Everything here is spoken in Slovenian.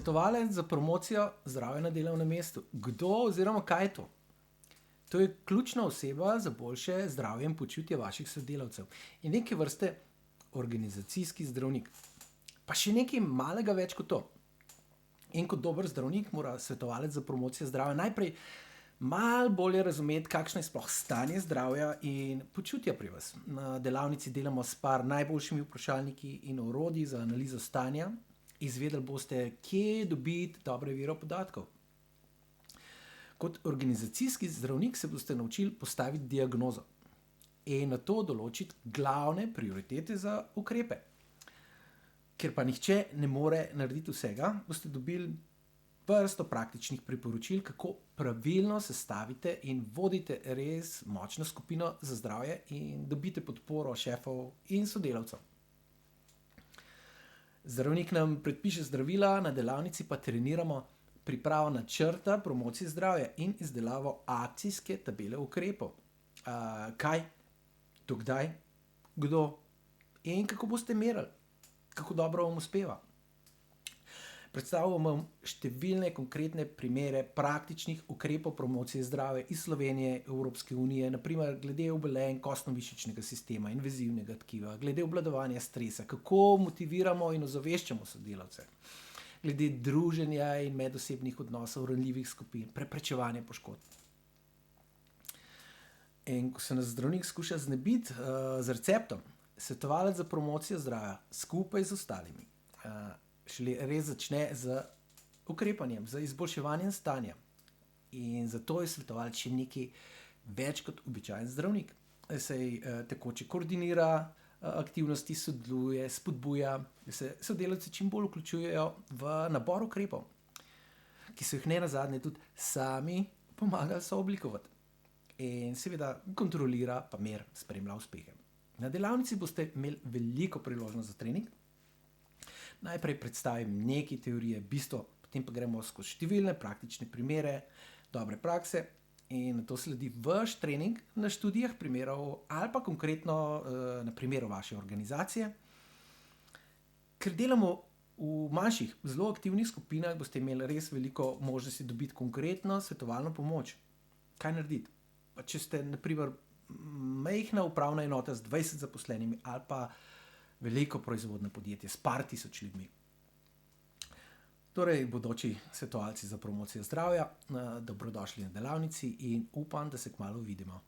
Svetovalec za promocijo zdravja na delovnem mestu. Kdo oziroma kaj je to? To je ključna oseba za boljše zdravje in počutje vaših sodelavcev. In neke vrste organizacijski zdravnik. Pa še nekaj malega več kot to. In kot dober zdravnik mora svetovalec za promocijo zdravja najprej malo bolje razumeti, kakšno je sploh stanje zdravja in počutja pri vas. Na delavnici delamo s par najboljšimi vprašalniki in orodji za analizo stanja. Izvedeli boste, kje dobiti dobre vire podatkov. Kot organizacijski zdravnik se boste naučili postaviti diagnozo in nato določiti glavne prioritete za ukrepe. Ker pa nihče ne more narediti vsega, boste dobili vrsto praktičnih priporočil, kako pravilno sestavite in vodite res močno skupino za zdravje in dobite podporo šefov in sodelavcev. Zdravnik nam predpiše zdravila, na delavnici pa treniramo pripravo načrta promocije zdravja in izdelavo akcijske tabele ukrepov. Kaj, do kdaj, kdo in kako boste merili, kako dobro vam uspeva. Predstavil vam številne konkretne primere praktičnih ukrepov promocije zdravja iz Slovenije, Evropske unije, na primer glede obolenj kostno-mišičnega sistema in vezivnega tkiva, glede obvladovanja stresa, kako motiviramo in ozaveščamo sodelavce, glede druženja in medosebnih odnosov ranljivih skupin, preprečevanja poškodb. In ko se nas zdravnik skuša znebiti z receptom, svetovalec za promocijo zdravja skupaj z ostalimi šele res začne z ukrepanjem, z izboljševanjem stanja. In zato je svetovalec še nekaj več kot običajen zdravnik. Saj tekoče koordinira aktivnosti, sodeluje, spodbuja, da se sodelavci čim bolj vključujejo v nabor ukrepov, ki so jih nenazadnje tudi sami pomagali sooblikovati. In seveda kontrolira pa spremlja uspehe. Na delavnici boste imeli veliko priložnost za trening. Najprej predstavim nekaj teorije, bistvo, potem pa gremo skozi številne praktične primere, dobre prakse in nato sledi vaš trening na študijah primerov ali pa konkretno na primeru vaše organizacije. Ker delamo v manjših, zelo aktivnih skupinah, boste imeli res veliko možnosti dobiti konkretno svetovalno pomoč. Kaj narediti? Pa če ste na primer majhna upravna enota z 20 zaposlenimi ali pa veliko proizvodno podjetje s par tisoč ljudmi. Torej, bodoči svetovalci za promocijo zdravja, dobrodošli na delavnici in upam, da se kmalu vidimo.